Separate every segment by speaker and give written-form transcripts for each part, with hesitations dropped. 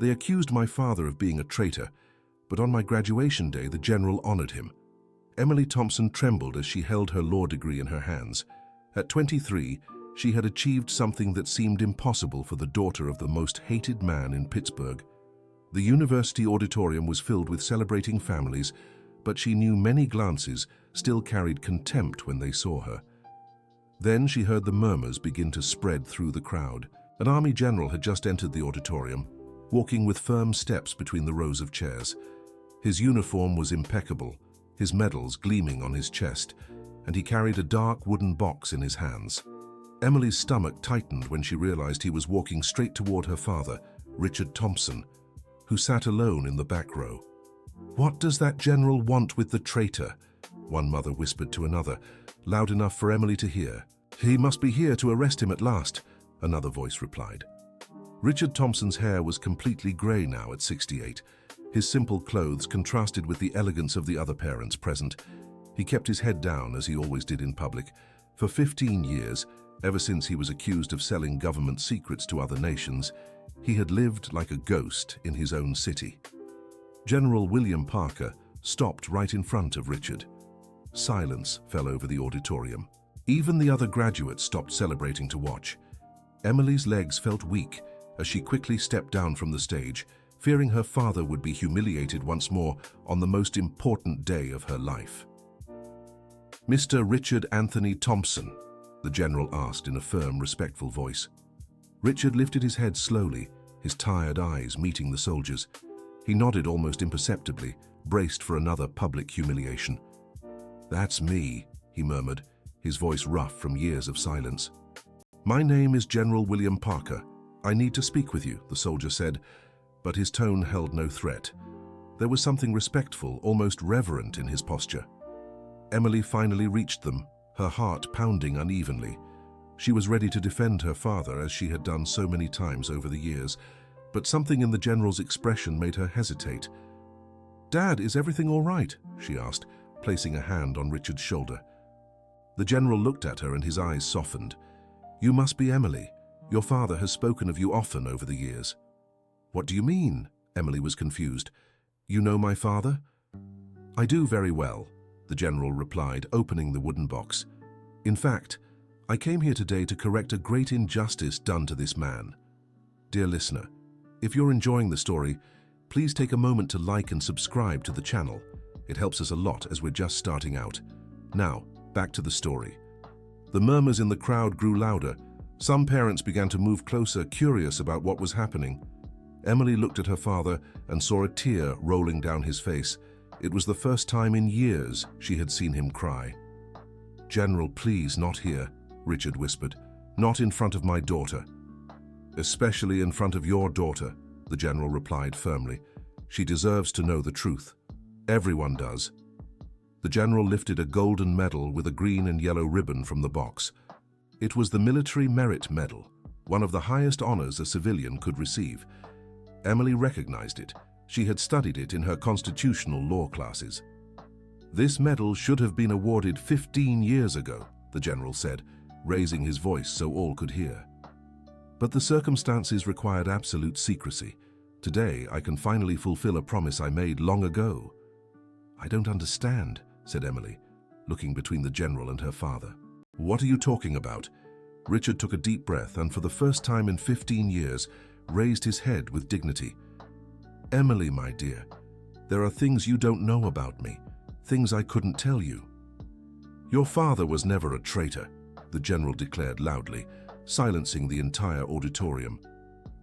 Speaker 1: They accused my father of being a traitor, but on my graduation day the general honored him. Emily Thompson trembled as she held her law degree in her hands. At 23, she had achieved something that seemed impossible for the daughter of the most hated man in Pittsburgh. The university auditorium was filled with celebrating families, but she knew many glances still carried contempt when they saw her. Then she heard the murmurs begin to spread through the crowd. An army general had just entered the auditorium, walking with firm steps between the rows of chairs. His uniform was impeccable, his medals gleaming on his chest, and he carried a dark wooden box in his hands. Emily's stomach tightened when she realized he was walking straight toward her father, Richard Thompson, who sat alone in the back row. "What does that general want with the traitor?" one mother whispered to another, loud enough for Emily to hear. "He must be here to arrest him at last," another voice replied. Richard Thompson's hair was completely grey now at 68. His simple clothes contrasted with the elegance of the other parents present. He kept his head down, as he always did in public. For 15 years, ever since he was accused of selling government secrets to other nations, he had lived like a ghost in his own city. General William Parker stopped right in front of Richard. Silence fell over the auditorium. Even the other graduates stopped celebrating to watch. Emily's legs felt weak as she quickly stepped down from the stage, fearing her father would be humiliated once more on the most important day of her life. "Mr. Richard Anthony Thompson?" the general asked in a firm, respectful voice. Richard lifted his head slowly, his tired eyes meeting the soldiers. He nodded almost imperceptibly, braced for another public humiliation. "That's me," he murmured, his voice rough from years of silence. "My name is General William Parker. I need to speak with you," the soldier said, but his tone held no threat. There was something respectful, almost reverent in his posture. Emily finally reached them, her heart pounding unevenly. She was ready to defend her father as she had done so many times over the years, but something in the general's expression made her hesitate. "Dad, is everything all right?" she asked, placing a hand on Richard's shoulder. The general looked at her and his eyes softened. "You must be Emily. Your father has spoken of you often over the years." "What do you mean?" Emily was confused. "You know my father?" "I do very well," the general replied, opening the wooden box. "In fact, I came here today to correct a great injustice done to this man. Dear listener, if you're enjoying the story, please take a moment to like and subscribe to the channel. It helps us a lot as we're just starting out. Now, back to the story. The murmurs in the crowd grew louder. Some parents began to move closer, curious about what was happening. Emily looked at her father and saw a tear rolling down his face. It was the first time in years she had seen him cry. "General, please, not here," Richard whispered. "Not in front of my daughter." "Especially in front of your daughter," the general replied firmly. "She deserves to know the truth. Everyone does." The general lifted a golden medal with a green and yellow ribbon from the box. It was the Military Merit Medal, one of the highest honors a civilian could receive. Emily recognized it. She had studied it in her constitutional law classes. "This medal should have been awarded 15 years ago," the general said, raising his voice so all could hear. "But the circumstances required absolute secrecy. Today, I can finally fulfill a promise I made long ago." "I don't understand," said Emily, looking between the general and her father. "What are you talking about?" Richard took a deep breath and for the first time in 15 years, raised his head with dignity. "Emily, my dear, there are things you don't know about me, things I couldn't tell you." "Your father was never a traitor," the general declared loudly, silencing the entire auditorium.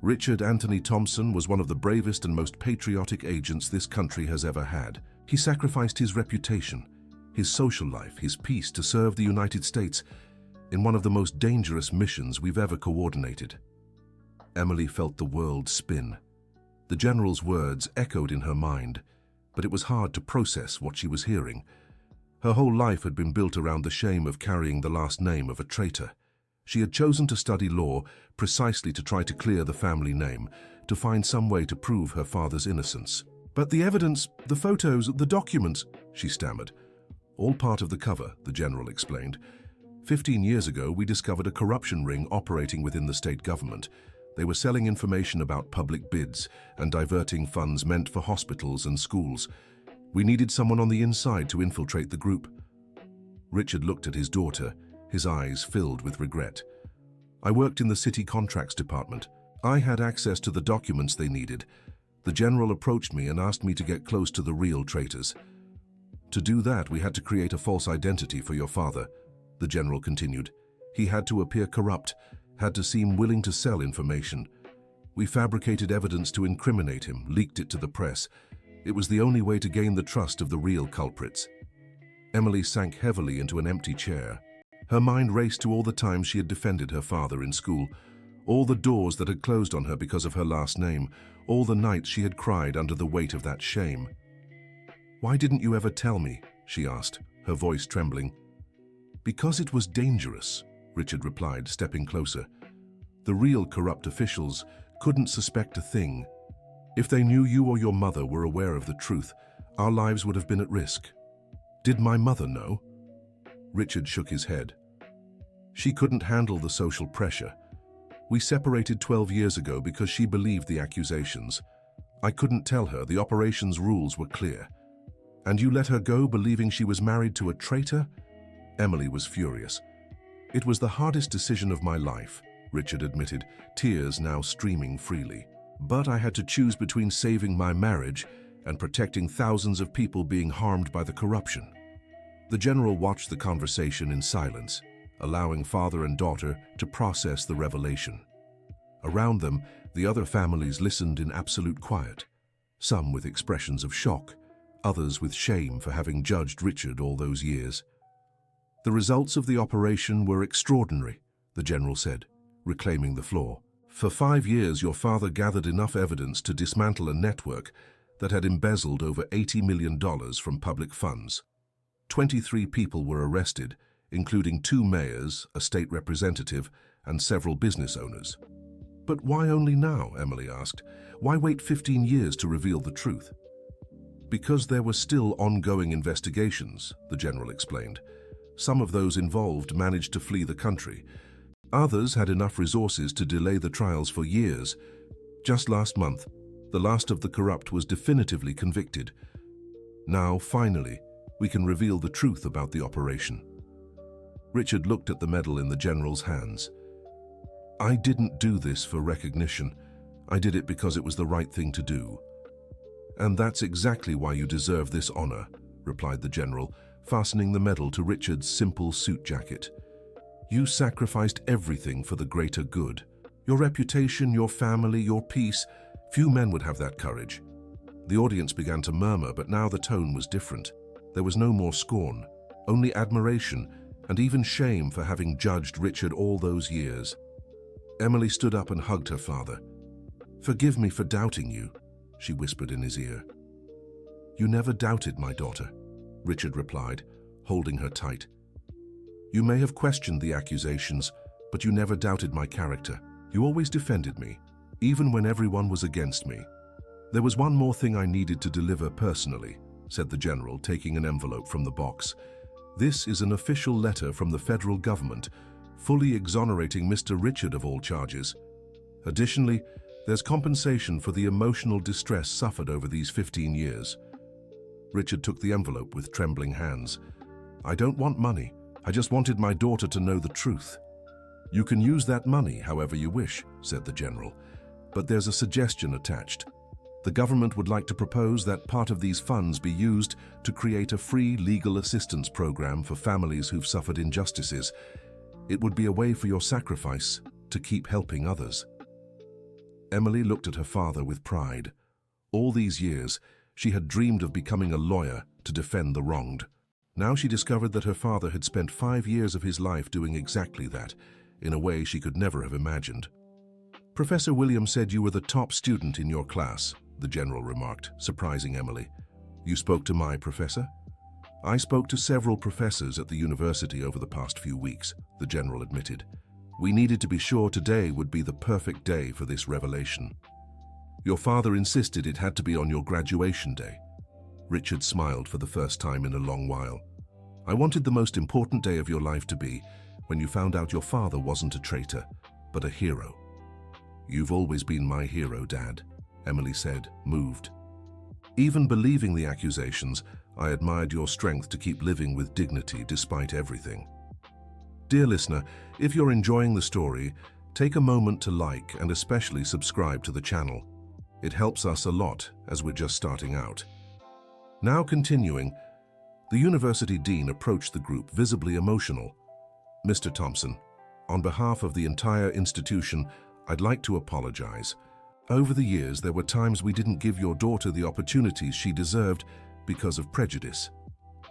Speaker 1: "Richard Anthony Thompson was one of the bravest and most patriotic agents this country has ever had. He sacrificed his reputation, his social life, his peace to serve the United States in one of the most dangerous missions we've ever coordinated." Emily felt the world spin. The general's words echoed in her mind, but it was hard to process what she was hearing. Her whole life had been built around the shame of carrying the last name of a traitor. She had chosen to study law precisely to try to clear the family name, to find some way to prove her father's innocence. "But the evidence, the photos, the documents," she stammered. "All part of the cover," the general explained. 15 years ago, we discovered a corruption ring operating within the state government. They were selling information about public bids and diverting funds meant for hospitals and schools. We needed someone on the inside to infiltrate the group. Richard looked at his daughter, his eyes filled with regret. I worked in the city contracts department. I had access to the documents they needed. The general approached me and asked me to get close to the real traitors. To do that, we had to create a false identity for your father, the general continued. He had to appear corrupt, had to seem willing to sell information. We fabricated evidence to incriminate him, leaked it to the press. It was the only way to gain the trust of the real culprits. Emily sank heavily into an empty chair. Her mind raced to all the times she had defended her father in school, all the doors that had closed on her because of her last name, all the nights she had cried under the weight of that shame. "Why didn't you ever tell me?" she asked, her voice trembling. "Because it was dangerous," Richard replied, stepping closer. "The real corrupt officials couldn't suspect a thing. If they knew you or your mother were aware of the truth, our lives would have been at risk." "Did my mother know?" Richard shook his head. "She couldn't handle the social pressure. We separated 12 years ago because she believed the accusations. I couldn't tell her, the operation's rules were clear." "And you let her go believing she was married to a traitor?" Emily was furious. "It was the hardest decision of my life," Richard admitted, tears now streaming freely. "But I had to choose between saving my marriage and protecting thousands of people being harmed by the corruption." The general watched the conversation in silence, allowing father and daughter to process the revelation. Around them, the other families listened in absolute quiet, some with expressions of shock, others with shame for having judged Richard all those years. "The results of the operation were extraordinary," the general said, reclaiming the floor. "For 5 years, your father gathered enough evidence to dismantle a network that had embezzled over $80 million from public funds. 23 people were arrested, including 2 mayors, a state representative, and several business owners." "But why only now?" Emily asked. "Why wait 15 years to reveal the truth?" "Because there were still ongoing investigations," the general explained. "Some of those involved managed to flee the country. Others had enough resources to delay the trials for years. Just last month, the last of the corrupt was definitively convicted. Now, finally, we can reveal the truth about the operation." Richard looked at the medal in the general's hands. "I didn't do this for recognition. I did it because it was the right thing to do." "And that's exactly why you deserve this honor," replied the general, fastening the medal to Richard's simple suit jacket. "You sacrificed everything for the greater good. Your reputation, your family, your peace. Few men would have that courage." The audience began to murmur, but now the tone was different. There was no more scorn, only admiration, and even shame for having judged Richard all those years. Emily stood up and hugged her father. "Forgive me for doubting you," she whispered in his ear. "You never doubted my daughter," Richard replied, holding her tight. "You may have questioned the accusations, but you never doubted my character. You always defended me, even when everyone was against me." "There was one more thing I needed to deliver personally," said the general, taking an envelope from the box. "This is an official letter from the federal government, fully exonerating Mr. Richard of all charges. Additionally, there's compensation for the emotional distress suffered over these 15 years. Richard took the envelope with trembling hands. "I don't want money. I just wanted my daughter to know the truth." "You can use that money however you wish," said the general, "but there's a suggestion attached. The government would like to propose that part of these funds be used to create a free legal assistance program for families who've suffered injustices. It would be a way for your sacrifice to keep helping others." Emily looked at her father with pride. All these years, she had dreamed of becoming a lawyer to defend the wronged. Now she discovered that her father had spent 5 years of his life doing exactly that, in a way she could never have imagined. "Professor Williams said you were the top student in your class," the general remarked, surprising Emily. "You spoke to my professor?" "I spoke to several professors at the university over the past few weeks," the general admitted. "We needed to be sure today would be the perfect day for this revelation. Your father insisted it had to be on your graduation day." Richard smiled for the first time in a long while. "I wanted the most important day of your life to be when you found out your father wasn't a traitor, but a hero. "You've always been my hero, Dad," Emily said, moved. "Even believing the accusations, I admired your strength to keep living with dignity despite everything." Dear listener, if you're enjoying the story, take a moment to like and especially subscribe to the channel. It helps us a lot as we're just starting out. Now continuing, the university dean approached the group visibly emotional. "Mr. Thompson, on behalf of the entire institution, I'd like to apologize. Over the years, there were times we didn't give your daughter the opportunities she deserved because of prejudice."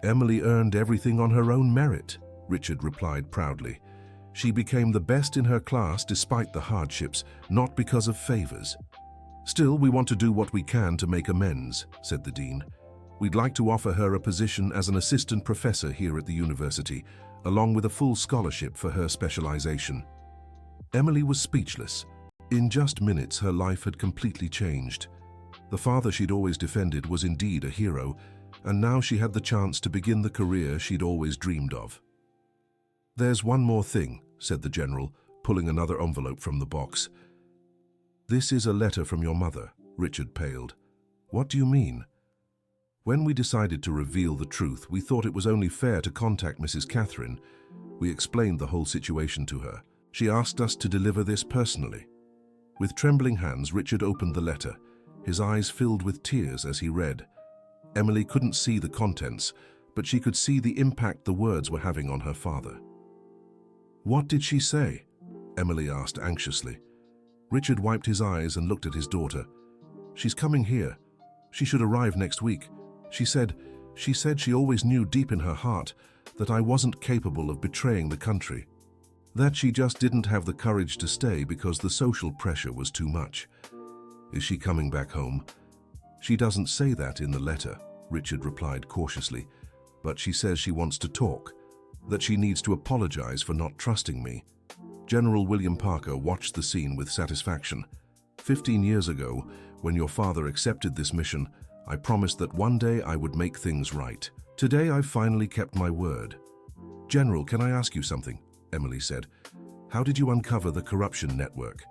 Speaker 1: "Emily earned everything on her own merit," Richard replied proudly. "She became the best in her class despite the hardships, not because of favors." "Still, we want to do what we can to make amends," said the dean. "We'd like to offer her a position as an assistant professor here at the university, along with a full scholarship for her specialization." Emily was speechless. In just minutes, her life had completely changed. The father she'd always defended was indeed a hero, and now she had the chance to begin the career she'd always dreamed of. "There's one more thing," said the general, pulling another envelope from the box. "This is a letter from your mother." Richard paled. "What do you mean?" "When we decided to reveal the truth, we thought it was only fair to contact Mrs. Catherine. We explained the whole situation to her. She asked us to deliver this personally." With trembling hands, Richard opened the letter. His eyes filled with tears as he read. Emily couldn't see the contents, but she could see the impact the words were having on her father. "What did she say?" Emily asked anxiously. Richard wiped his eyes and looked at his daughter. "She's coming here. She should arrive next week. She said she always knew deep in her heart that I wasn't capable of betraying the country. That she just didn't have the courage to stay because the social pressure was too much. Is she coming back home?" "She doesn't say that in the letter," Richard replied cautiously, "but she says she wants to talk, that she needs to apologize for not trusting me." General William Parker watched the scene with satisfaction. 15 years ago, when your father accepted this mission, I promised that one day I would make things right. Today I've finally kept my word." "General, can I ask you something?" Emily said. "How did you uncover the corruption network?"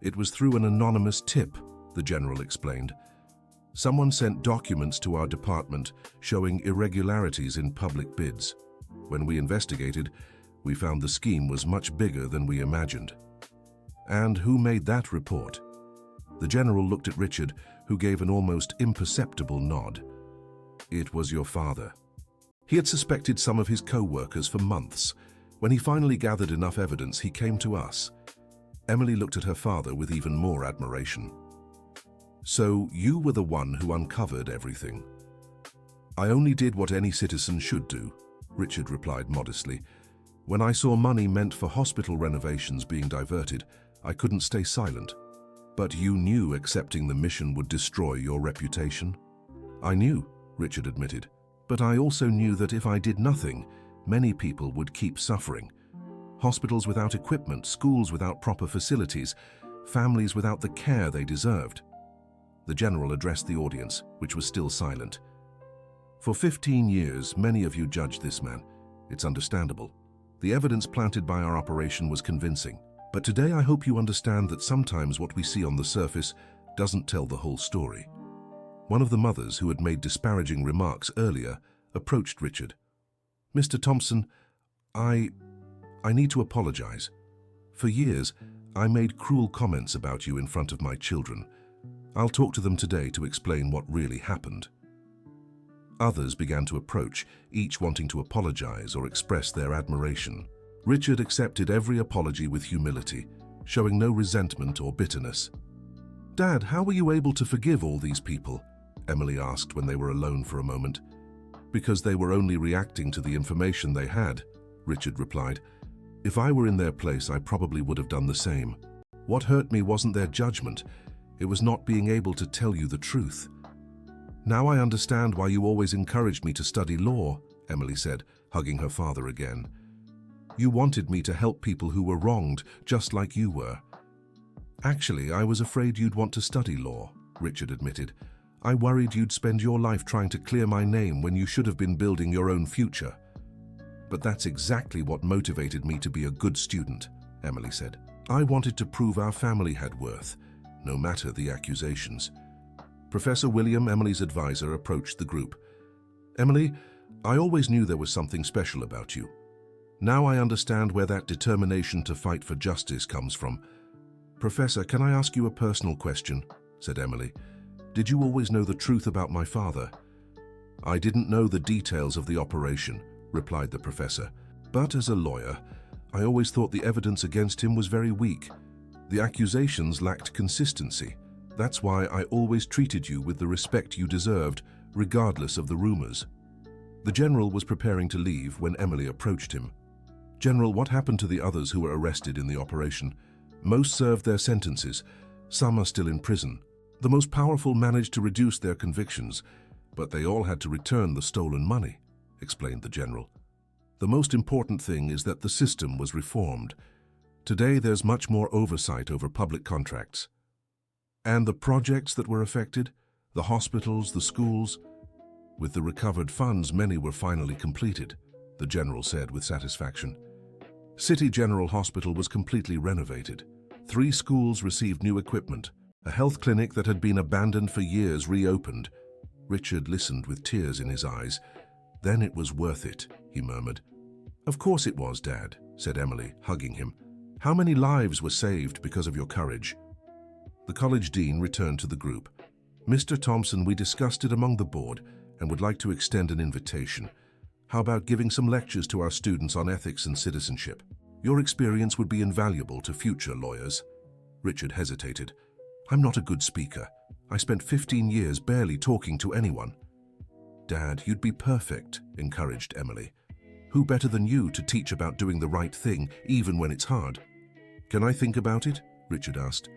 Speaker 1: "It was through an anonymous tip," the general explained. "Someone sent documents to our department showing irregularities in public bids. When we investigated, we found the scheme was much bigger than we imagined." "And who made that report?" The general looked at Richard, who gave an almost imperceptible nod. "It was your father." He had suspected some of his co-workers for months. When he finally gathered enough evidence, he came to us. Emily looked at her father with even more admiration. "So you were the one who uncovered everything?" "I only did what any citizen should do," Richard replied modestly. "When I saw money meant for hospital renovations being diverted, I couldn't stay silent." "But you knew accepting the mission would destroy your reputation?" "I knew," Richard admitted. "But I also knew that if I did nothing, many people would keep suffering. Hospitals without equipment, schools without proper facilities, families without the care they deserved." The general addressed the audience, which was still silent. "For 15 years, many of you judged this man. It's understandable. The evidence planted by our operation was convincing. But today I hope you understand that sometimes what we see on the surface doesn't tell the whole story." One of the mothers, who had made disparaging remarks earlier, approached Richard. "Mr. Thompson, I need to apologize. For years, I made cruel comments about you in front of my children. I'll talk to them today to explain what really happened." Others began to approach, each wanting to apologize or express their admiration. Richard accepted every apology with humility, showing no resentment or bitterness. "Dad, how were you able to forgive all these people?" Emily asked when they were alone for a moment. "Because they were only reacting to the information they had," Richard replied. "If I were in their place, I probably would have done the same. What hurt me wasn't their judgment. It was not being able to tell you the truth." "Now I understand why you always encouraged me to study law," Emily said, hugging her father again. "You wanted me to help people who were wronged, just like you were." "Actually, I was afraid you'd want to study law," Richard admitted. "I worried you'd spend your life trying to clear my name when you should have been building your own future." "But that's exactly what motivated me to be a good student," Emily said. I wanted to prove our family had worth, no matter the accusations. Professor William, Emily's advisor, approached the group. Emily, I always knew there was something special about you. Now I understand where that determination to fight for justice comes from. Professor, can I ask you a personal question? Said Emily. Did you always know the truth about my father? I didn't know the details of the operation, replied the professor. But as a lawyer, I always thought the evidence against him was very weak. The accusations lacked consistency. That's why I always treated you with the respect you deserved, regardless of the rumors. The general was preparing to leave when Emily approached him. General, what happened to the others who were arrested in the operation? Most served their sentences. Some are still in prison. The most powerful managed to reduce their convictions, but they all had to return the stolen money, explained the general. The most important thing is that the system was reformed. Today there's much more oversight over public contracts. And the projects that were affected, the hospitals, the schools, with the recovered funds, many were finally completed, the general said with satisfaction. City General Hospital was completely renovated. 3 schools received new equipment. A health clinic that had been abandoned for years reopened. Richard listened with tears in his eyes. Then it was worth it, he murmured. Of course it was, Dad, said Emily, hugging him. How many lives were saved because of your courage? The college dean returned to the group. Mr. Thompson, we discussed it among the board and would like to extend an invitation. How about giving some lectures to our students on ethics and citizenship? Your experience would be invaluable to future lawyers. Richard hesitated. I'm not a good speaker. I spent 15 years barely talking to anyone. Dad, you'd be perfect, encouraged Emily. Who better than you to teach about doing the right thing, even when it's hard? Can I think about it? Richard asked.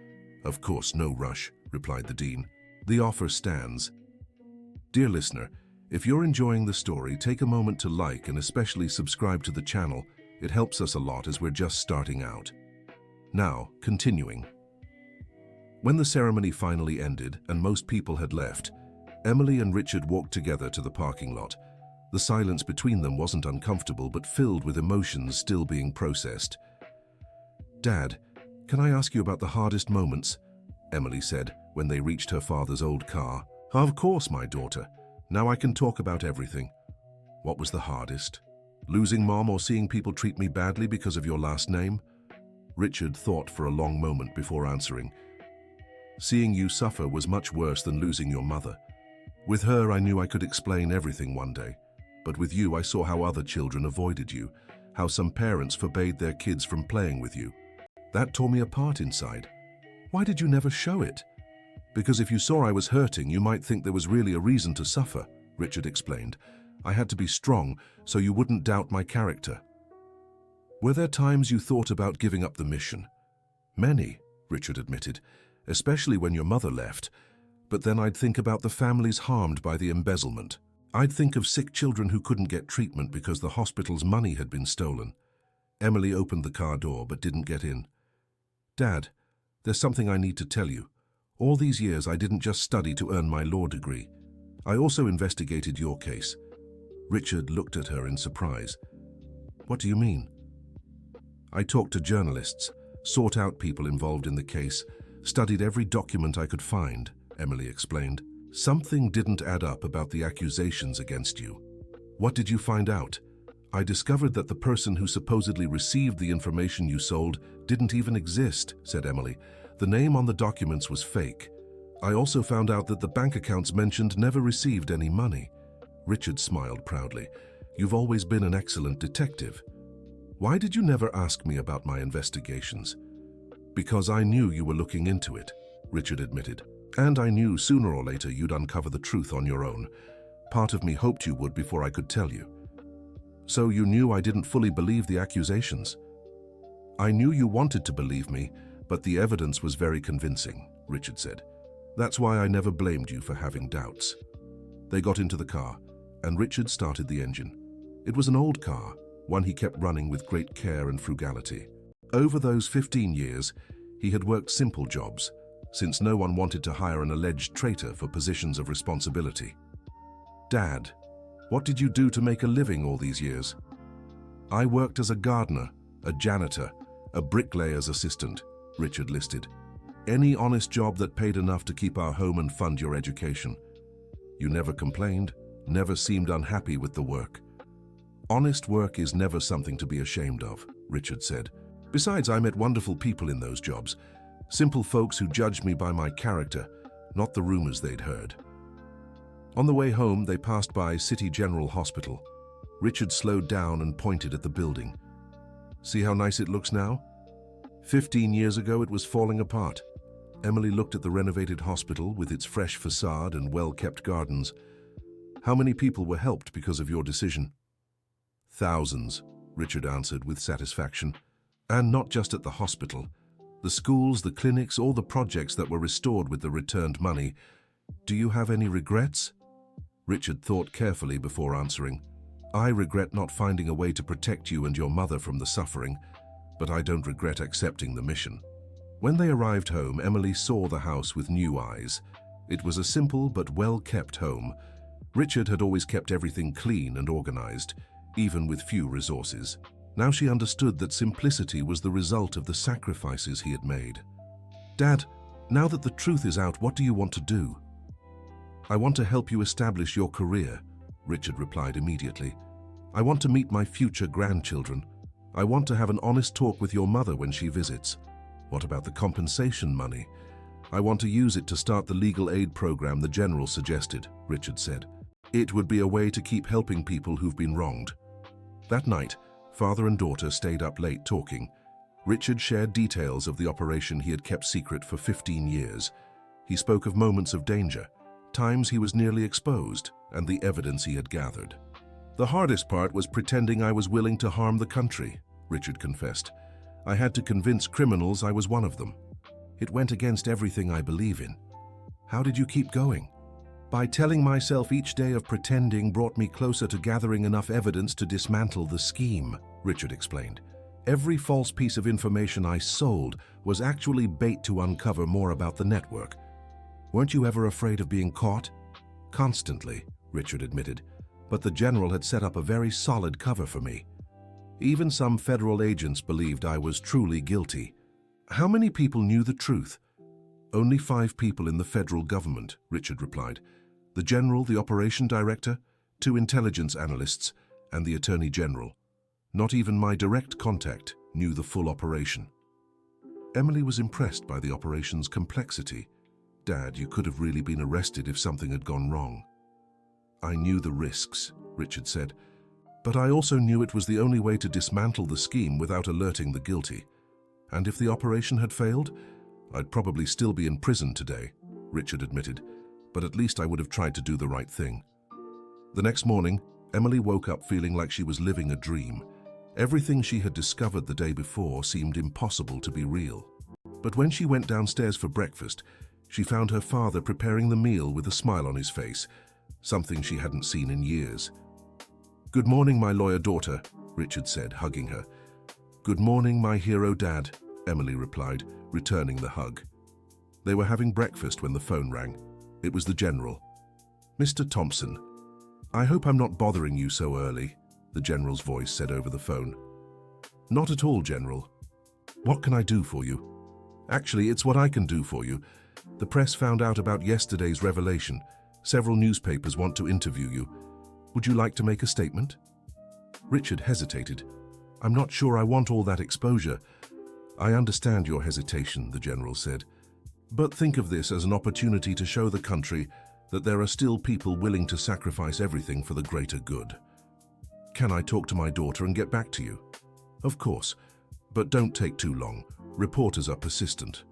Speaker 1: Of course, no rush, replied the dean. The offer stands. Dear listener, if you're enjoying the story, take a moment to like and especially subscribe to the channel. It helps us a lot as we're just starting out. Now, continuing. When the ceremony finally ended and most people had left, Emily and Richard walked together to the parking lot. The silence between them wasn't uncomfortable but filled with emotions still being processed. Dad, can I ask you about the hardest moments? Emily said when they reached her father's old car. Of course, my daughter. Now I can talk about everything. What was the hardest? Losing Mom or seeing people treat me badly because of your last name? Richard thought for a long moment before answering. Seeing you suffer was much worse than losing your mother. With her, I knew I could explain everything one day. But with you, I saw how other children avoided you, how some parents forbade their kids from playing with you. That tore me apart inside. Why did you never show it? Because if you saw I was hurting, you might think there was really a reason to suffer, Richard explained. I had to be strong so you wouldn't doubt my character. Were there times you thought about giving up the mission? Many, Richard admitted, especially when your mother left. But then I'd think about the families harmed by the embezzlement. I'd think of sick children who couldn't get treatment because the hospital's money had been stolen. Emily opened the car door but didn't get in. Dad, there's something I need to tell you. All these years I didn't just study to earn my law degree. I also investigated your case. Richard looked at her in surprise. What do you mean? I talked to journalists, sought out people involved in the case, studied every document I could find, Emily explained. Something didn't add up about the accusations against you. What did you find out? I discovered that the person who supposedly received the information you sold didn't even exist, said Emily. The name on the documents was fake. I also found out that the bank accounts mentioned never received any money. Richard smiled proudly. You've always been an excellent detective. Why did you never ask me about my investigations? Because I knew you were looking into it, Richard admitted. And I knew sooner or later you'd uncover the truth on your own. Part of me hoped you would before I could tell you. So you knew I didn't fully believe the accusations? I knew you wanted to believe me, but the evidence was very convincing, Richard said. That's why I never blamed you for having doubts. They got into the car, and Richard started the engine. It was an old car, one he kept running with great care and frugality. Over those 15 years, he had worked simple jobs, since no one wanted to hire an alleged traitor for positions of responsibility. Dad, what did you do to make a living all these years? I worked as a gardener, a janitor, A bricklayer's assistant, Richard listed. Any honest job that paid enough to keep our home and fund your education. You never complained, never seemed unhappy with the work. Honest work is never something to be ashamed of, Richard said. Besides, I met wonderful people in those jobs. Simple folks who judged me by my character, not the rumors they'd heard. On the way home, they passed by City General Hospital. Richard slowed down and pointed at the building. See how nice it looks now? 15 years ago, it was falling apart. Emily looked at the renovated hospital with its fresh facade and well-kept gardens. How many people were helped because of your decision? Thousands, Richard answered with satisfaction. And not just at the hospital. The schools, the clinics, all the projects that were restored with the returned money. Do you have any regrets? Richard thought carefully before answering. I regret not finding a way to protect you and your mother from the suffering, but I don't regret accepting the mission. When they arrived home, Emily saw the house with new eyes. It was a simple but well-kept home. Richard had always kept everything clean and organized, even with few resources. Now she understood that simplicity was the result of the sacrifices he had made. Dad, now that the truth is out, what do you want to do? I want to help you establish your career, Richard replied immediately. I want to meet my future grandchildren. I want to have an honest talk with your mother when she visits. What about the compensation money? I want to use it to start the legal aid program the General suggested, Richard said. It would be a way to keep helping people who've been wronged. That night, father and daughter stayed up late talking. Richard shared details of the operation he had kept secret for 15 years. He spoke of moments of danger, times he was nearly exposed, and the evidence he had gathered. The hardest part was pretending I was willing to harm the country, Richard confessed. I had to convince criminals I was one of them. It went against everything I believe in. How did you keep going? By telling myself each day of pretending brought me closer to gathering enough evidence to dismantle the scheme, Richard explained. Every false piece of information I sold was actually bait to uncover more about the network. Weren't you ever afraid of being caught? Constantly, Richard admitted, but the General had set up a very solid cover for me. Even some federal agents believed I was truly guilty. How many people knew the truth? Only 5 people in the federal government, Richard replied. The General, the Operation Director, 2 intelligence analysts, and the Attorney General. Not even my direct contact knew the full operation. Emily was impressed by the operation's complexity. Dad, you could have really been arrested if something had gone wrong. I knew the risks, Richard said, but I also knew it was the only way to dismantle the scheme without alerting the guilty. And if the operation had failed, I'd probably still be in prison today, Richard admitted, but at least I would have tried to do the right thing. The next morning, Emily woke up feeling like she was living a dream. Everything she had discovered the day before seemed impossible to be real. But when she went downstairs for breakfast, she found her father preparing the meal with a smile on his face, something she hadn't seen in years. Good morning, my lawyer daughter, Richard said, hugging her. Good morning, my hero dad, Emily replied, returning the hug. They were having breakfast when the phone rang. It was the General. Mr. Thompson, I hope I'm not bothering you so early, the General's voice said over the phone. Not at all, General. What can I do for you? Actually, it's what I can do for you. The press found out about yesterday's revelation. Several newspapers want to interview you. Would you like to make a statement? Richard hesitated. I'm not sure I want all that exposure. I understand your hesitation, the General said. But think of this as an opportunity to show the country that there are still people willing to sacrifice everything for the greater good. Can I talk to my daughter and get back to you? Of course, but don't take too long. Reporters are persistent.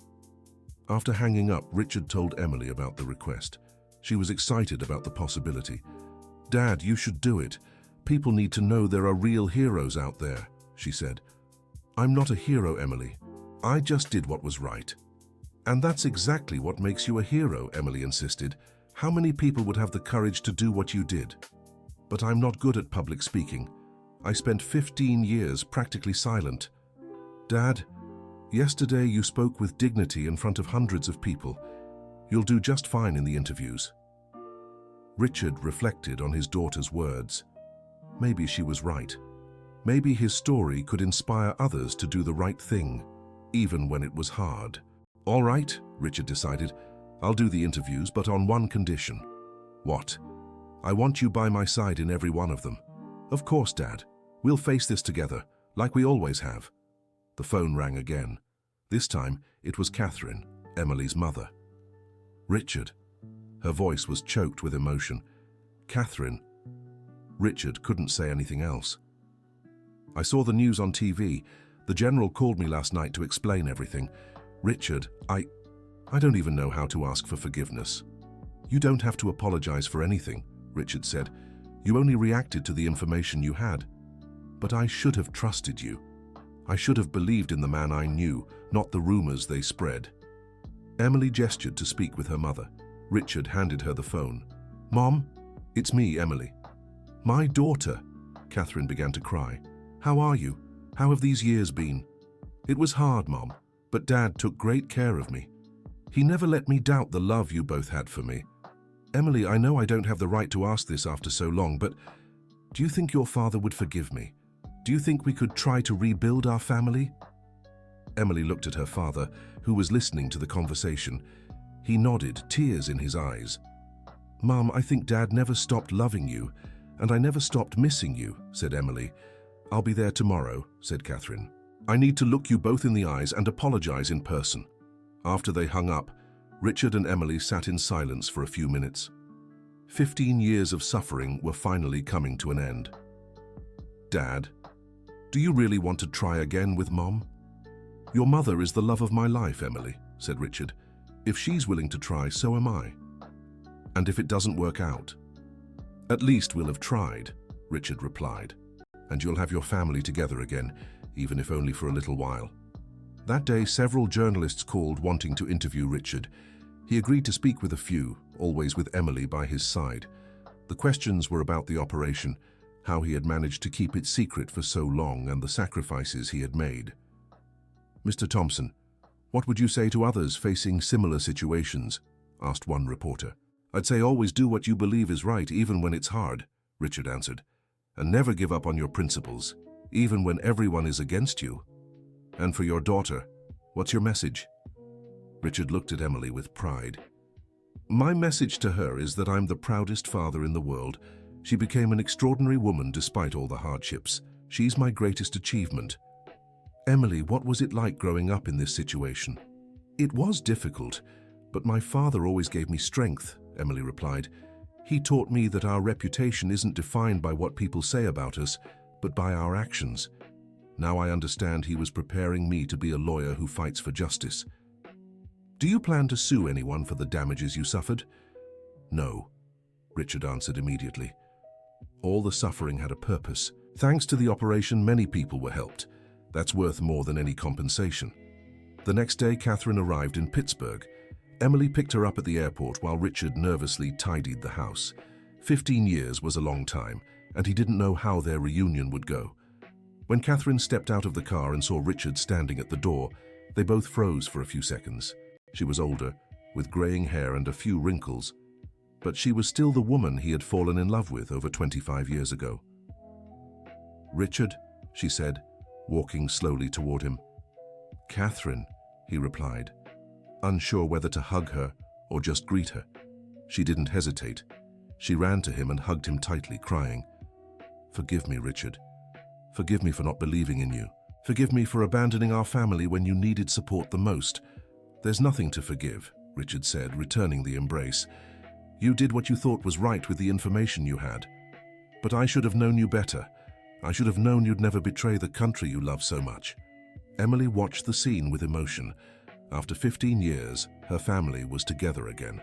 Speaker 1: After hanging up, Richard told Emily about the request. She was excited about the possibility. Dad, you should do it. People need to know there are real heroes out there, she said. I'm not a hero, Emily. I just did what was right. And that's exactly what makes you a hero, Emily insisted. How many people would have the courage to do what you did? But I'm not good at public speaking. I spent 15 years practically silent. Dad, yesterday you spoke with dignity in front of hundreds of people. You'll do just fine in the interviews. Richard reflected on his daughter's words. Maybe she was right. Maybe his story could inspire others to do the right thing, even when it was hard. "All right," Richard decided. "I'll do the interviews, but on one condition." "What?" "I want you by my side in every one of them." "Of course, Dad. We'll face this together, like we always have." The phone rang again. This time, it was Catherine, Emily's mother. "Richard." Her voice was choked with emotion. "Catherine." Richard couldn't say anything else. "I saw the news on TV. The general called me last night to explain everything. Richard, I don't even know how to ask for forgiveness." "You don't have to apologize for anything," Richard said. "You only reacted to the information you had. But I should have trusted you. I should have believed in the man I knew, not the rumors they spread." Emily gestured to speak with her mother. Richard handed her the phone. "Mom, it's me, Emily." "My daughter." Catherine began to cry. "How are you? How have these years been?" "It was hard, Mom, but Dad took great care of me. He never let me doubt the love you both had for me." "Emily, I know I don't have the right to ask this after so long, but do you think your father would forgive me? Do you think we could try to rebuild our family?" Emily looked at her father, who was listening to the conversation. He nodded, tears in his eyes. "Mom, I think Dad never stopped loving you, and I never stopped missing you," said Emily. "I'll be there tomorrow," said Catherine. "I need to look you both in the eyes and apologize in person." After they hung up, Richard and Emily sat in silence for a few minutes. 15 years of suffering were finally coming to an end. "Dad, do you really want to try again with Mom?" "Your mother is the love of my life, Emily," said Richard. "If she's willing to try, so am I. And if it doesn't work out?" "At least we'll have tried," Richard replied. "And you'll have your family together again, even if only for a little while." That day, several journalists called wanting to interview Richard. He agreed to speak with a few, always with Emily by his side. The questions were about the operation, how he had managed to keep it secret for so long, and the sacrifices he had made. "Mr. Thompson, what would you say to others facing similar situations?" asked one reporter. "I'd say always do what you believe is right, even when it's hard," Richard answered. "And never give up on your principles, even when everyone is against you." "And for your daughter, what's your message?" Richard looked at Emily with pride. "My message to her is that I'm the proudest father in the world. She became an extraordinary woman despite all the hardships. She's my greatest achievement." "Emily, what was it like growing up in this situation?" "It was difficult, but my father always gave me strength," Emily replied. "He taught me that our reputation isn't defined by what people say about us, but by our actions. Now I understand he was preparing me to be a lawyer who fights for justice." "Do you plan to sue anyone for the damages you suffered?" "No," Richard answered immediately. "All the suffering had a purpose. Thanks to the operation, many people were helped. That's worth more than any compensation." The next day, Catherine arrived in Pittsburgh. Emily picked her up at the airport while Richard nervously tidied the house. 15 years was a long time, and he didn't know how their reunion would go. When Catherine stepped out of the car and saw Richard standing at the door, they both froze for a few seconds. She was older, with graying hair and a few wrinkles, but she was still the woman he had fallen in love with over 25 years ago. "Richard," she said, walking slowly toward him. "Catherine," he replied, unsure whether to hug her or just greet her. She didn't hesitate. She ran to him and hugged him tightly, crying, "Forgive me, Richard. Forgive me for not believing in you. Forgive me for abandoning our family when you needed support the most." "There's nothing to forgive," Richard said, returning the embrace. "You did what you thought was right with the information you had. But I should have known you better. I should have known you'd never betray the country you love so much." Emily watched the scene with emotion. After 15 years, her family was together again.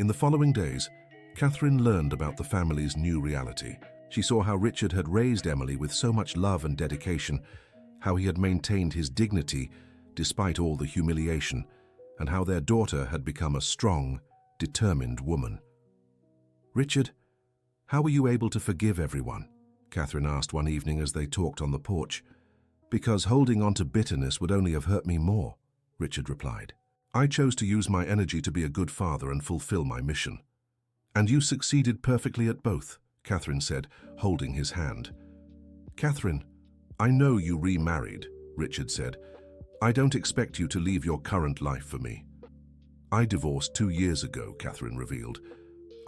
Speaker 1: In the following days, Catherine learned about the family's new reality. She saw how Richard had raised Emily with so much love and dedication, how he had maintained his dignity despite all the humiliation, and how their daughter had become a strong, determined woman. "Richard, how were you able to forgive everyone?" Catherine asked one evening as they talked on the porch. "Because holding on to bitterness would only have hurt me more," Richard replied. "I chose to use my energy to be a good father and fulfill my mission." "And you succeeded perfectly at both," Catherine said, holding his hand. "Catherine, "I know you remarried," Richard said. "I don't expect you to leave your current life for me." "I divorced 2 years ago," Catherine revealed.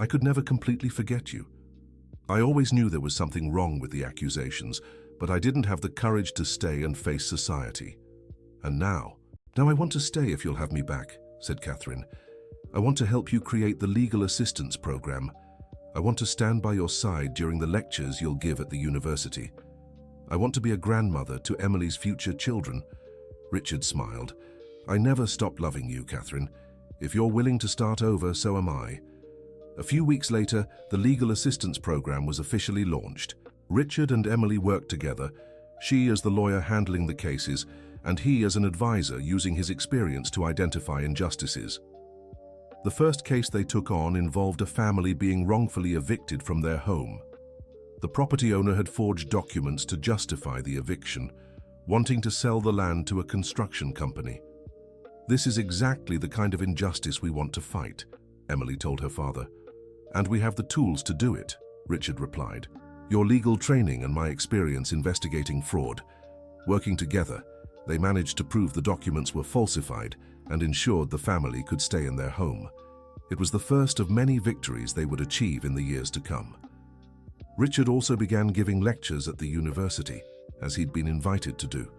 Speaker 1: "I could never completely forget you. I always knew there was something wrong with the accusations, but I didn't have the courage to stay and face society. And now I want to stay if you'll have me back," said Catherine. "I want to help you create the legal assistance program. I want to stand by your side during the lectures you'll give at the university. I want to be a grandmother to Emily's future children." Richard smiled. "I never stopped loving you, Catherine. If you're willing to start over, so am I." A few weeks later, the legal assistance program was officially launched. Richard and Emily worked together, she as the lawyer handling the cases, and he as an advisor using his experience to identify injustices. The first case they took on involved a family being wrongfully evicted from their home. The property owner had forged documents to justify the eviction, wanting to sell the land to a construction company. "This is exactly the kind of injustice we want to fight," Emily told her father. "And we have the tools to do it," Richard replied. "Your legal training and my experience investigating fraud." Working together, they managed to prove the documents were falsified and ensured the family could stay in their home. It was the first of many victories they would achieve in the years to come. Richard also began giving lectures at the university, as he'd been invited to do.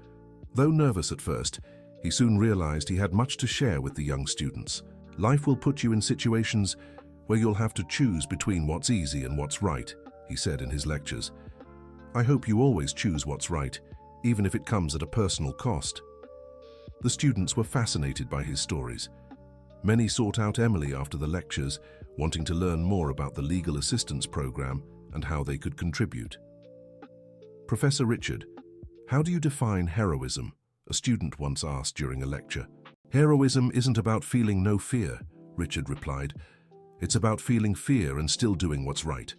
Speaker 1: Though nervous at first, he soon realized he had much to share with the young students. "Life will put you in situations where you'll have to choose between what's easy and what's right," he said in his lectures. "I hope you always choose what's right, even if it comes at a personal cost." The students were fascinated by his stories. Many sought out Emily after the lectures, wanting to learn more about the legal assistance program and how they could contribute. "Professor Richard, how do you define heroism?" a student once asked during a lecture. "Heroism isn't about feeling no fear," Richard replied. "It's about feeling fear and still doing what's right.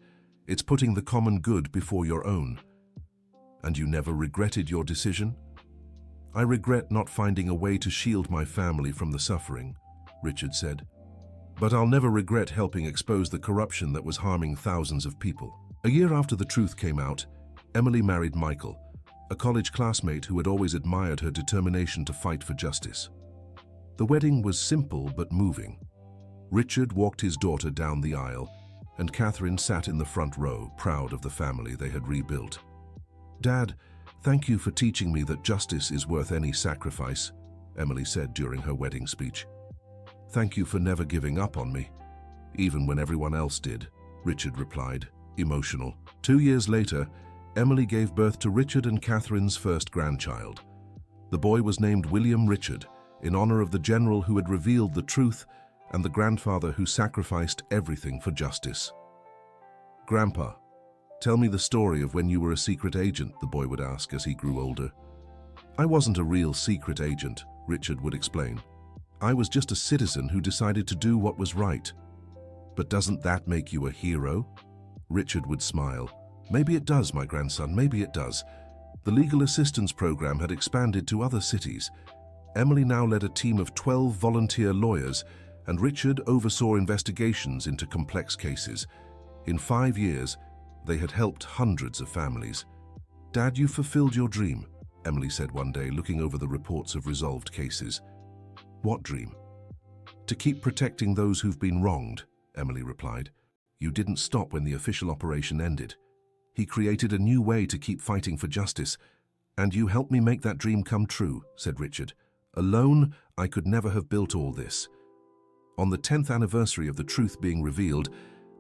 Speaker 1: It's putting the common good before your own." "And you never regretted your decision?" "I regret not finding a way to shield my family from the suffering," Richard said. "But I'll never regret helping expose the corruption that was harming thousands of people." A year after the truth came out, Emily married Michael, a college classmate who had always admired her determination to fight for justice. The wedding was simple but moving. Richard walked his daughter down the aisle, and Catherine sat in the front row, proud of the family they had rebuilt. "Dad, thank you for teaching me that justice is worth any sacrifice," Emily said during her wedding speech. "Thank you for never giving up on me, even when everyone else did," Richard replied, emotional. 2 years later, Emily gave birth to Richard and Catherine's first grandchild. The boy was named William Richard, in honor of the general who had revealed the truth and the grandfather who sacrificed everything for justice. "Grandpa, tell me the story of when you were a secret agent," the boy would ask as he grew older. "I wasn't a real secret agent," Richard would explain. "I was just a citizen who decided to do what was right." "But doesn't that make you a hero?" Richard would smile. "Maybe it does, my grandson, maybe it does." The legal assistance program had expanded to other cities. Emily now led a team of 12 volunteer lawyers, and Richard oversaw investigations into complex cases. In 5 years, they had helped hundreds of families. "Dad, you fulfilled your dream," Emily said one day, looking over the reports of resolved cases. "What dream?" "To keep protecting those who've been wronged," Emily replied. "You didn't stop when the official operation ended. He created a new way to keep fighting for justice, and you helped me make that dream come true," said Richard. "Alone, I could never have built all this." On the 10th anniversary of the truth being revealed,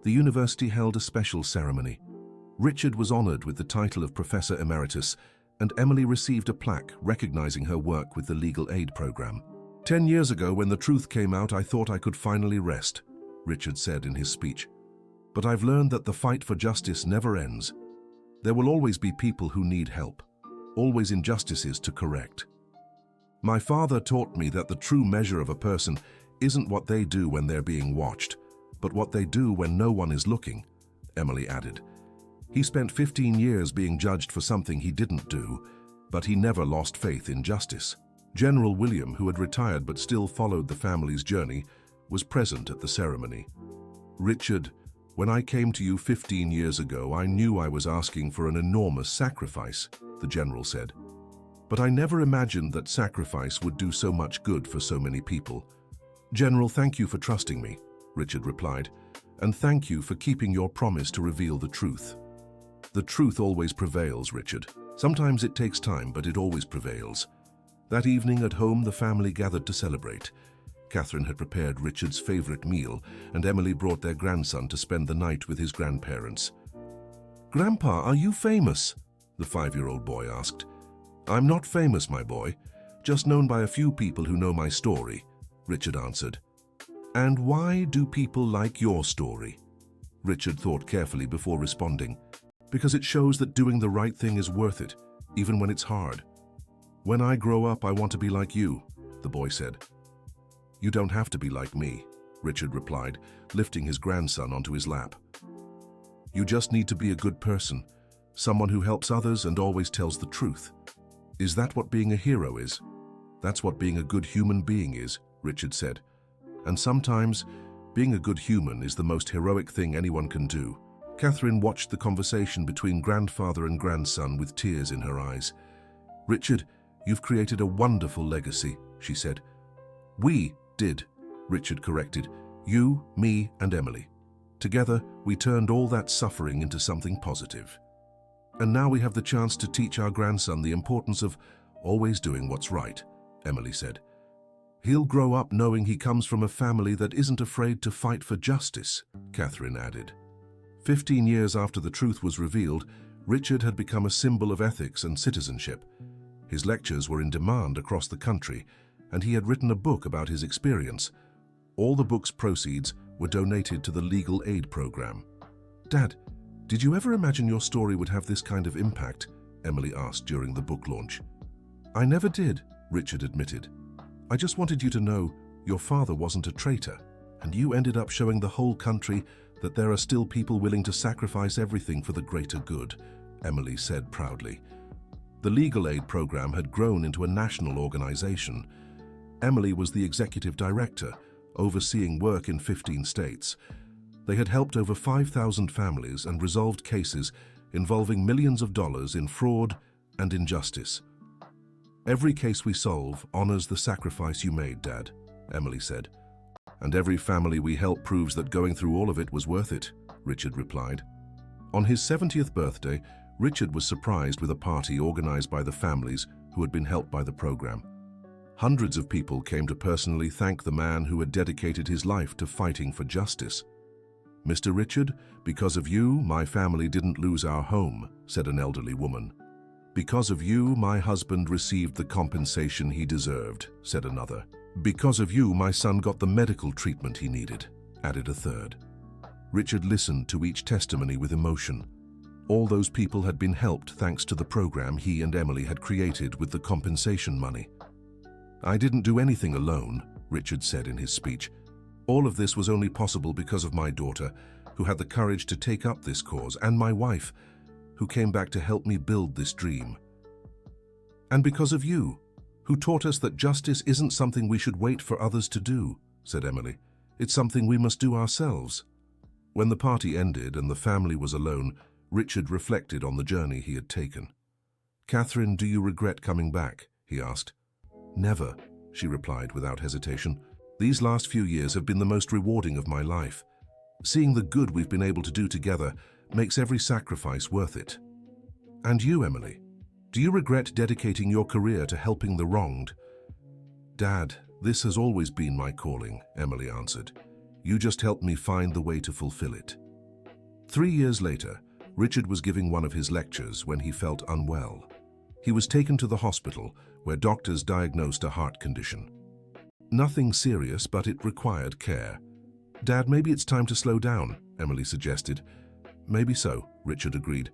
Speaker 1: the university held a special ceremony. Richard was honored with the title of Professor Emeritus, and Emily received a plaque recognizing her work with the legal aid program. 10 years ago, when the truth came out, I thought I could finally rest," Richard said in his speech. "But I've learned that the fight for justice never ends. There will always be people who need help, always injustices to correct. My father taught me that the true measure of a person isn't what they do when they're being watched, but what they do when no one is looking," Emily added. "He spent 15 years being judged for something he didn't do, but he never lost faith in justice." General William, who had retired but still followed the family's journey, was present at the ceremony. "Richard, when I came to you 15 years ago, I knew I was asking for an enormous sacrifice," the general said. But I never imagined that sacrifice would do so much good for so many people. General, thank you for trusting me, Richard replied, and thank you for keeping your promise to reveal the truth. The truth always prevails, Richard. Sometimes it takes time, but it always prevails. That evening at home, the family gathered to celebrate. Catherine had prepared Richard's favorite meal, and Emily brought their grandson to spend the night with his grandparents. "Grandpa, are you famous?" the 5-year-old boy asked. "I'm not famous, my boy, just known by a few people who know my story," Richard answered. "And why do people like your story?" Richard thought carefully before responding. "Because it shows that doing the right thing is worth it, even when it's hard." "When I grow up, I want to be like you," the boy said. "You don't have to be like me," Richard replied, lifting his grandson onto his lap. "You just need to be a good person, someone who helps others and always tells the truth. Is that what being a hero is? That's what being a good human being is," Richard said. "And sometimes, being a good human is the most heroic thing anyone can do." Catherine watched the conversation between grandfather and grandson with tears in her eyes. "Richard, you've created a wonderful legacy," she said. "We did," Richard corrected. "You, me, and Emily. Together, we turned all that suffering into something positive. And now we have the chance to teach our grandson the importance of always doing what's right," Emily said. "He'll grow up knowing he comes from a family that isn't afraid to fight for justice," Catherine added. 15 years after the truth was revealed, Richard had become a symbol of ethics and citizenship. His lectures were in demand across the country, and he had written a book about his experience. All the book's proceeds were donated to the legal aid program. "Dad, did you ever imagine your story would have this kind of impact?" Emily asked during the book launch. "I never did," Richard admitted. "I just wanted you to know your father wasn't a traitor, and you ended up showing the whole country that there are still people willing to sacrifice everything for the greater good," Emily said proudly. The legal aid program had grown into a national organization. Emily was the executive director, overseeing work in 15 states. They had helped over 5,000 families and resolved cases involving millions of dollars in fraud and injustice. "Every case we solve honors the sacrifice you made, Dad," Emily said. "And every family we help proves that going through all of it was worth it," Richard replied. On his 70th birthday, Richard was surprised with a party organized by the families who had been helped by the program. Hundreds of people came to personally thank the man who had dedicated his life to fighting for justice. "Mr. Richard, because of you, my family didn't lose our home," said an elderly woman. "Because of you, my husband received the compensation he deserved," said another. "Because of you, my son got the medical treatment he needed," added a third. Richard listened to each testimony with emotion. All those people had been helped thanks to the program he and Emily had created with the compensation money. "I didn't do anything alone," Richard said in his speech. "All of this was only possible because of my daughter, who had the courage to take up this cause, and my wife, who came back to help me build this dream. And because of you, who taught us that justice isn't something we should wait for others to do," said Emily. "It's something we must do ourselves." When the party ended and the family was alone, Richard reflected on the journey he had taken. "Catherine, do you regret coming back?" he asked. "Never," she replied without hesitation. "These last few years have been the most rewarding of my life. Seeing the good we've been able to do together makes every sacrifice worth it." "And you, Emily? Do you regret dedicating your career to helping the wronged?" "Dad, this has always been my calling," Emily answered. "You just helped me find the way to fulfill it." 3 years later, Richard was giving one of his lectures when he felt unwell. He was taken to the hospital, where doctors diagnosed a heart condition. "Nothing serious, but it required care." "Dad, maybe it's time to slow down," Emily suggested. "Maybe so," Richard agreed,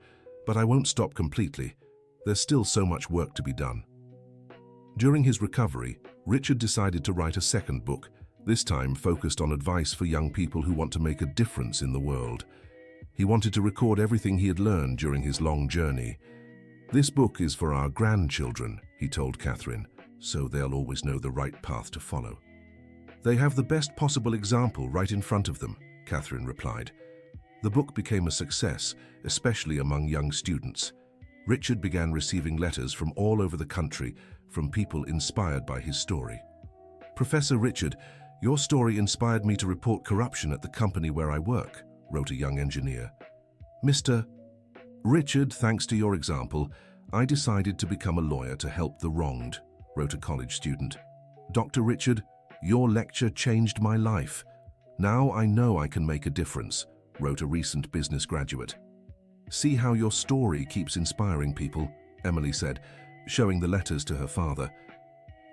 Speaker 1: "but I won't stop completely. There's still so much work to be done." During his recovery, Richard decided to write a second book, this time focused on advice for young people who want to make a difference in the world. He wanted to record everything he had learned during his long journey. "This book is for our grandchildren," he told Catherine, "so they'll always know the right path to follow." "They have the best possible example right in front of them," Catherine replied. The book became a success, especially among young students. Richard began receiving letters from all over the country from people inspired by his story. "Professor Richard, your story inspired me to report corruption at the company where I work," wrote a young engineer. "Mr. Richard, thanks to your example, I decided to become a lawyer to help the wronged," wrote a college student. "Dr. Richard, your lecture changed my life. Now I know I can make a difference," wrote a recent business graduate. "See how your story keeps inspiring people," Emily said, showing the letters to her father.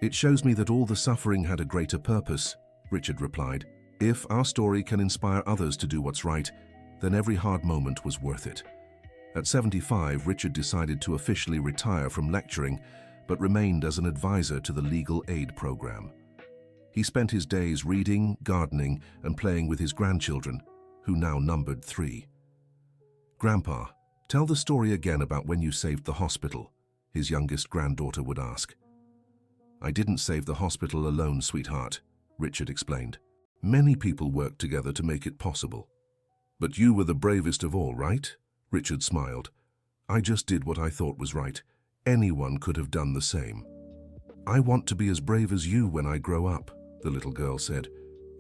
Speaker 1: "It shows me that all the suffering had a greater purpose," Richard replied. "If our story can inspire others to do what's right, then every hard moment was worth it." At 75, Richard decided to officially retire from lecturing, but remained as an advisor to the legal aid program. He spent his days reading, gardening, and playing with his grandchildren, who now numbered 3. "Grandpa, tell the story again about when you saved the hospital," his youngest granddaughter would ask. "I didn't save the hospital alone, sweetheart," Richard explained. "Many people worked together to make it possible. But you were the bravest of all, right?" Richard smiled. "I just did what I thought was right. Anyone could have done the same." "I want to be as brave as you when I grow up," the little girl said.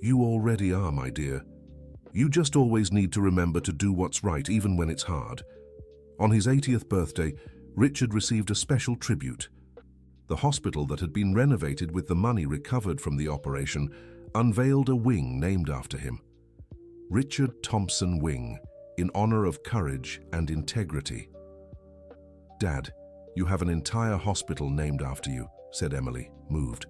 Speaker 1: "You already are, my dear. You just always need to remember to do what's right, even when it's hard." On his 80th birthday, Richard received a special tribute. The hospital that had been renovated with the money recovered from the operation unveiled a wing named after him. Richard Thompson Wing, in honor of courage and integrity. "Dad, you have an entire hospital named after you," said Emily, moved.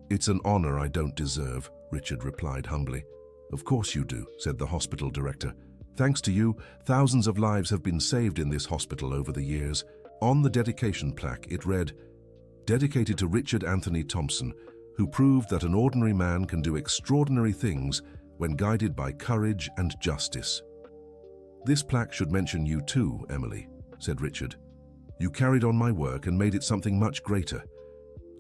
Speaker 1: "It's an honor I don't deserve," Richard replied humbly. "Of course you do," said the hospital director. "Thanks to you, thousands of lives have been saved in this hospital over the years." On the dedication plaque, it read, "Dedicated to Richard Anthony Thompson, who proved that an ordinary man can do extraordinary things when guided by courage and justice." "This plaque should mention you too, Emily," said Richard. "You carried on my work and made it something much greater."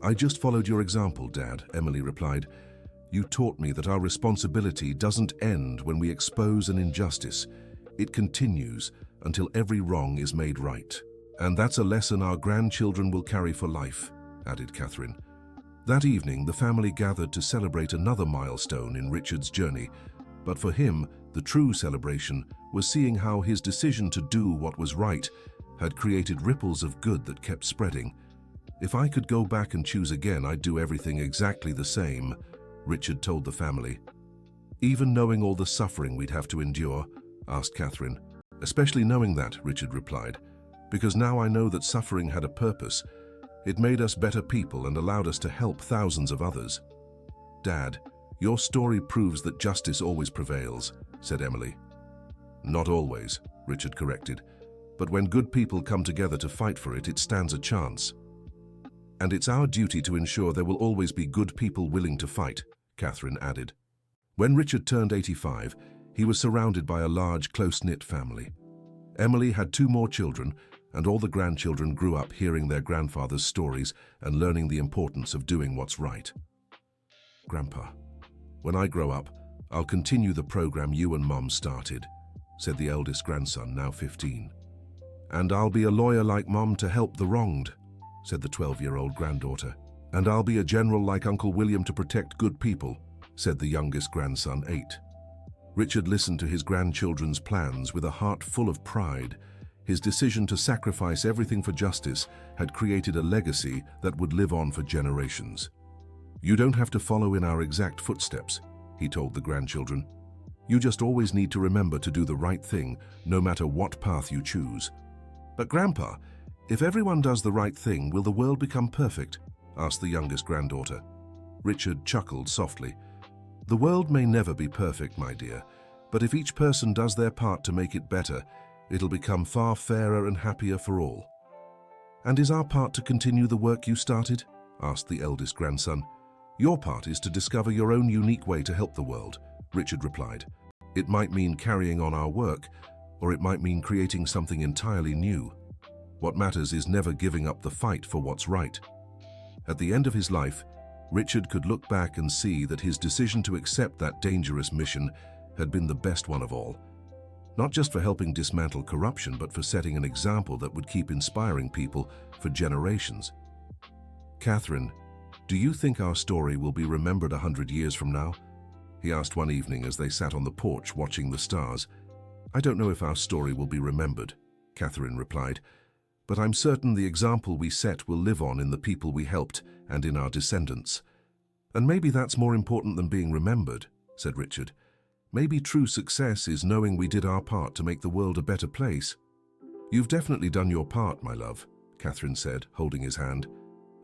Speaker 1: "I just followed your example, Dad," Emily replied. "You taught me that our responsibility doesn't end when we expose an injustice. It continues until every wrong is made right. And that's a lesson our grandchildren will carry for life," added Catherine. That evening, the family gathered to celebrate another milestone in Richard's journey. But for him, the true celebration was seeing how his decision to do what was right had created ripples of good that kept spreading. "If I could go back and choose again, I'd do everything exactly the same," Richard told the family. "Even knowing all the suffering we'd have to endure?" asked Catherine. "Especially knowing that," Richard replied, "because now I know that suffering had a purpose. It made us better people and allowed us to help thousands of others." "Dad, your story proves that justice always prevails," said Emily. "Not always," Richard corrected. "But when good people come together to fight for it, it stands a chance. And it's our duty to ensure there will always be good people willing to fight," Catherine added. When Richard turned 85, he was surrounded by a large, close-knit family. Emily had 2 more children, and all the grandchildren grew up hearing their grandfather's stories and learning the importance of doing what's right. "Grandpa, when I grow up, I'll continue the program you and Mom started," said the eldest grandson, now 15. "And I'll be a lawyer like Mom to help the wronged," said the 12-year-old granddaughter. "And I'll be a general like Uncle William to protect good people," said the youngest grandson, 8. Richard listened to his grandchildren's plans with a heart full of pride. His decision to sacrifice everything for justice had created a legacy that would live on for generations. "You don't have to follow in our exact footsteps," he told the grandchildren. "You just always need to remember to do the right thing, no matter what path you choose." "But Grandpa, if everyone does the right thing, will the world become perfect?" asked the youngest granddaughter. Richard chuckled softly. "The world may never be perfect, my dear, but if each person does their part to make it better, it'll become far fairer and happier for all." "And is our part to continue the work you started?" asked the eldest grandson. "Your part is to discover your own unique way to help the world," Richard replied. "It might mean carrying on our work, or it might mean creating something entirely new. What matters is never giving up the fight for what's right." At the end of his life, Richard could look back and see that his decision to accept that dangerous mission had been the best one of all. not just for helping dismantle corruption, but for setting an example that would keep inspiring people for generations. Catherine, do you think our story will be remembered 100 years from now? He asked one evening as they sat on the porch watching the stars. I don't know if our story will be remembered, Catherine replied, but I'm certain the example we set will live on in the people we helped and in our descendants. And maybe that's more important than being remembered, said Richard. Maybe true success is knowing we did our part to make the world a better place. You've definitely done your part, my love, Catherine said, holding his hand.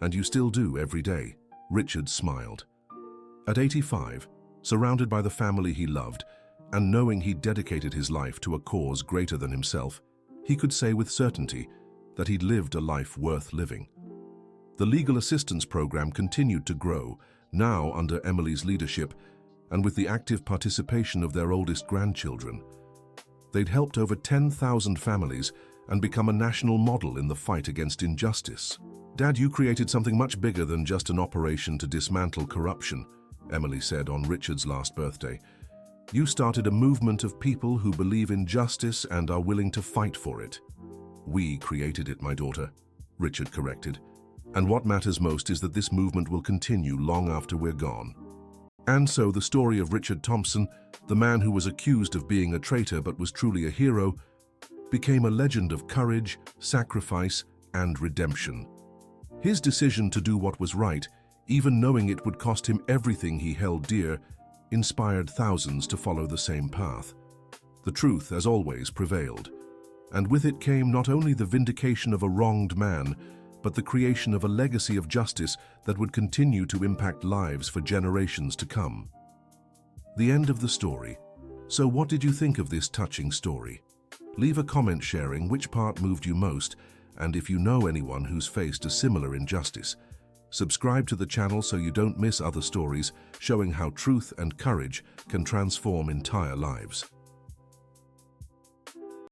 Speaker 1: And you still do every day. Richard smiled. At 85, surrounded by the family he loved, and knowing he'd dedicated his life to a cause greater than himself, he could say with certainty that he'd lived a life worth living. The legal assistance program continued to grow, now under Emily's leadership, and with the active participation of their oldest grandchildren. They'd helped over 10,000 families and become a national model in the fight against injustice. Dad, you created something much bigger than just an operation to dismantle corruption, Emily said on Richard's last birthday. You started a movement of people who believe in justice and are willing to fight for it. We created it, my daughter, Richard corrected. And what matters most is that this movement will continue long after we're gone. And so the story of Richard Thompson, the man who was accused of being a traitor but was truly a hero, became a legend of courage, sacrifice, and redemption. His decision to do what was right, even knowing it would cost him everything he held dear, inspired thousands to follow the same path. The truth, as always, prevailed, and with it came not only the vindication of a wronged man, but the creation of a legacy of justice that would continue to impact lives for generations to come. The end of the story. So what did you think of this touching story? Leave a comment sharing which part moved you most, and if you know anyone who's faced a similar injustice. Subscribe to the channel so you don't miss other stories showing how truth and courage can transform entire lives.